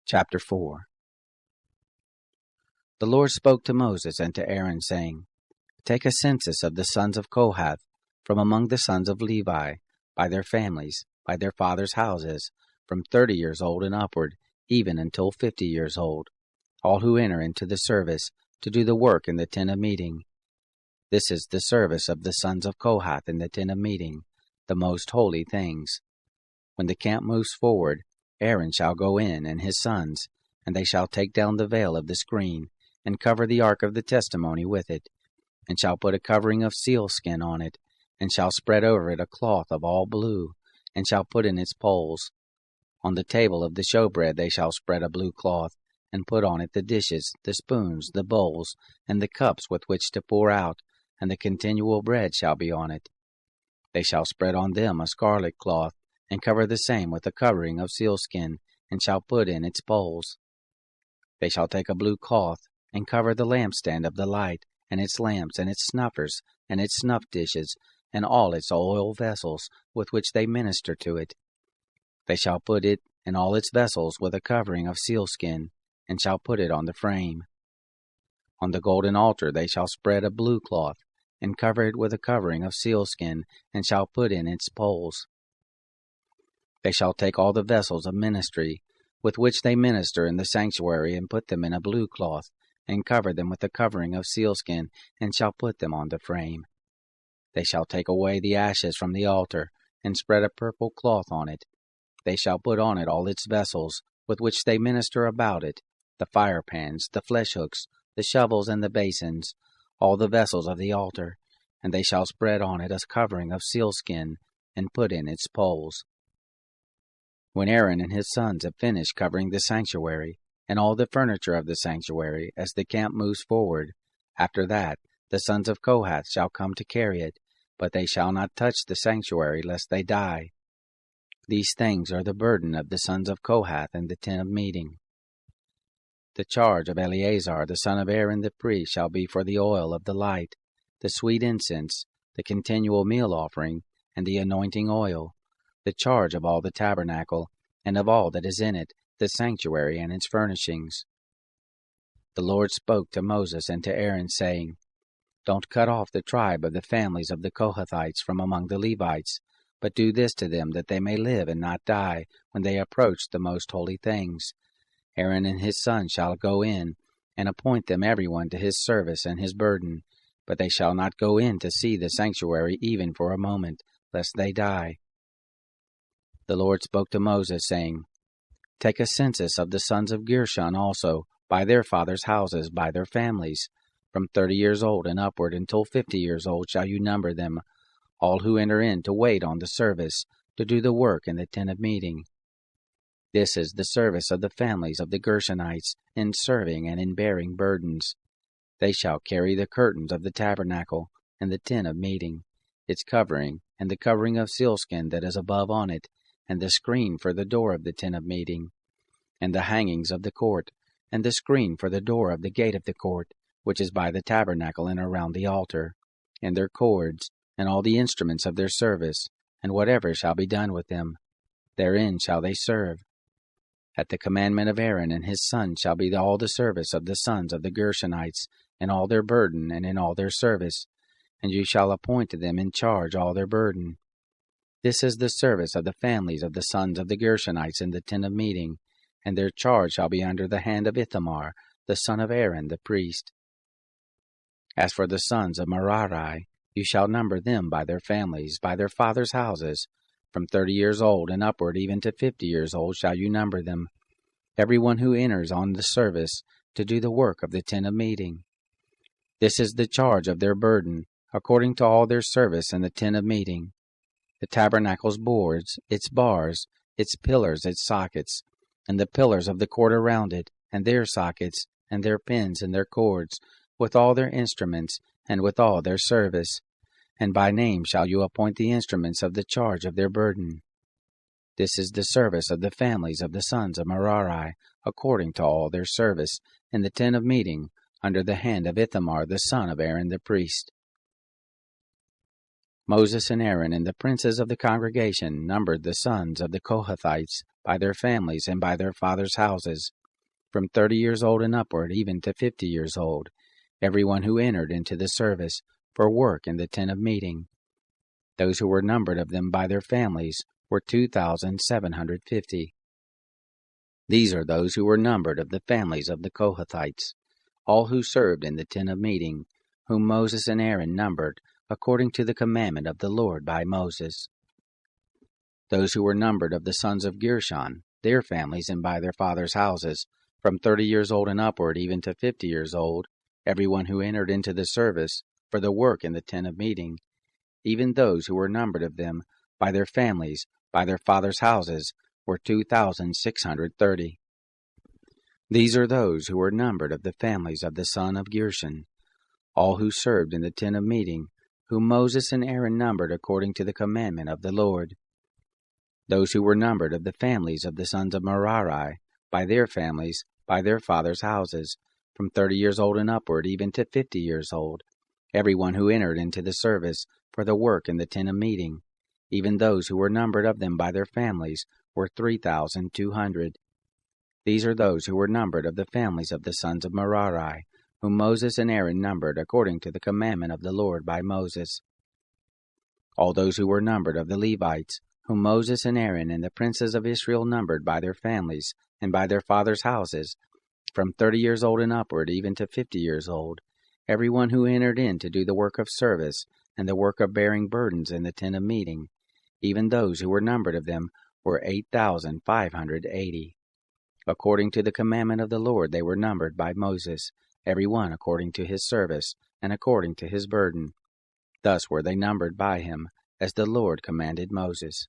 Chapter 4. The Lord spoke to Moses and to Aaron, saying, Take a census of the sons of Kohath from among the sons of Levi, by their families, by their fathers' houses, from 30 years old and upward, even until 50 years old, all who enter into the service to do the work in the tent of meeting. This is the service of the sons of Kohath in the tent of meeting, the most holy things. When the camp moves forward, Aaron shall go in, and his sons, and they shall take down the veil of the screen, and cover the ark of the testimony with it, and shall put a covering of sealskin on it, and shall spread over it a cloth of all blue, and shall put in its poles. On the table of the showbread they shall spread a blue cloth, and put on it the dishes, the spoons, the bowls, and the cups with which to pour out, and the continual bread shall be on it. They shall spread on them a scarlet cloth, and cover the same with a covering of sealskin, and shall put in its poles. They shall take a blue cloth, and cover the lampstand of the light, and its lamps, and its snuffers, and its snuff dishes, and all its oil vessels, with which they minister to it. They shall put it and all its vessels with a covering of sealskin, and shall put it on the frame. On the golden altar they shall spread a blue cloth, and cover it with a covering of sealskin, and shall put in its poles. They shall take all the vessels of ministry, with which they minister in the sanctuary, and put them in a blue cloth, and cover them with a covering of sealskin, and shall put them on the frame. They shall take away the ashes from the altar, and spread a purple cloth on it. They shall put on it all its vessels, with which they minister about it, the fire pans, the flesh hooks, the shovels, and the basins, all the vessels of the altar, and they shall spread on it a covering of sealskin, and put in its poles. When Aaron and his sons have finished covering the sanctuary, and all the furniture of the sanctuary, as the camp moves forward, after that the sons of Kohath shall come to carry it, but they shall not touch the sanctuary, lest they die. These things are the burden of the sons of Kohath in the tent of meeting. The charge of Eleazar the son of Aaron the priest shall be for the oil of the light, the sweet incense, the continual meal offering, and the anointing oil, the charge of all the tabernacle, and of all that is in it, the sanctuary and its furnishings. The Lord spoke to Moses and to Aaron, saying, Don't cut off the tribe of the families of the Kohathites from among the Levites, but do this to them, that they may live and not die when they approach the most holy things. Aaron and his sons shall go in, and appoint them every one to his service and his burden, but they shall not go in to see the sanctuary even for a moment, lest they die. The Lord spoke to Moses, saying, Take a census of the sons of Gershon also, by their fathers' houses, by their families. From 30 years old and upward until 50 years old shall you number them, all who enter in to wait on the service, to do the work in the tent of meeting. This is the service of the families of the Gershonites, in serving and in bearing burdens. They shall carry the curtains of the tabernacle, and the tent of meeting, its covering, and the covering of sealskin that is above on it, and the screen for the door of the tent of meeting, and the hangings of the court, and the screen for the door of the gate of the court, which is by the tabernacle and around the altar, and their cords, and all the instruments of their service, and whatever shall be done with them. Therein shall they serve. At the commandment of Aaron and his sons shall be all the service of the sons of the Gershonites, in all their burden and in all their service, and you shall appoint to them in charge all their burden. This is the service of the families of the sons of the Gershonites in the tent of meeting, and their charge shall be under the hand of Ithamar, the son of Aaron the priest. As for the sons of Merari, you shall number them by their families, by their fathers' houses. From 30 years old and upward, even to 50 years old, shall you number them, every one who enters on the service to do the work of the tent of meeting. This is the charge of their burden, according to all their service in the tent of meeting. The tabernacle's boards, its bars, its pillars, its sockets, and the pillars of the court around it, and their sockets, and their pins and their cords, with all their instruments, and with all their service. And by name shall you appoint the instruments of the charge of their burden. This is the service of the families of the sons of Merari, according to all their service, in the tent of meeting, under the hand of Ithamar the son of Aaron the priest. Moses and Aaron and the princes of the congregation numbered the sons of the Kohathites by their families and by their fathers' houses, from 30 years old and upward, even to 50 years old, everyone who entered into the service for work in the tent of meeting. Those who were numbered of them by their families were 2,750. These are those who were numbered of the families of the Kohathites, all who served in the tent of meeting, whom Moses and Aaron numbered according to the commandment of the Lord by Moses. Those who were numbered of the sons of Gershon, their families and by their fathers' houses, from 30 years old and upward, even to 50 years old, everyone who entered into the service for the work in the tent of meeting, even those who were numbered of them by their families, by their fathers' houses, were 2,630. These are those who were numbered of the families of the son of Gershon, all who served in the tent of meeting, whom Moses and Aaron numbered according to the commandment of the Lord. Those who were numbered of the families of the sons of Merari, by their families, by their fathers' houses, from 30 years old and upward, even to 50 years old, everyone who entered into the service for the work in the tent of meeting, even those who were numbered of them by their families, were 3,200. These are those who were numbered of the families of the sons of Merari, whom Moses and Aaron numbered according to the commandment of the Lord by Moses. All those who were numbered of the Levites, whom Moses and Aaron and the princes of Israel numbered by their families and by their fathers' houses, from 30 years old and upward, even to 50 years old, everyone who entered in to do the work of service and the work of bearing burdens in the tent of meeting, even those who were numbered of them, were 8,580. According to the commandment of the Lord they were numbered by Moses, every one according to his service and according to his burden. Thus were they numbered by him, as the Lord commanded Moses.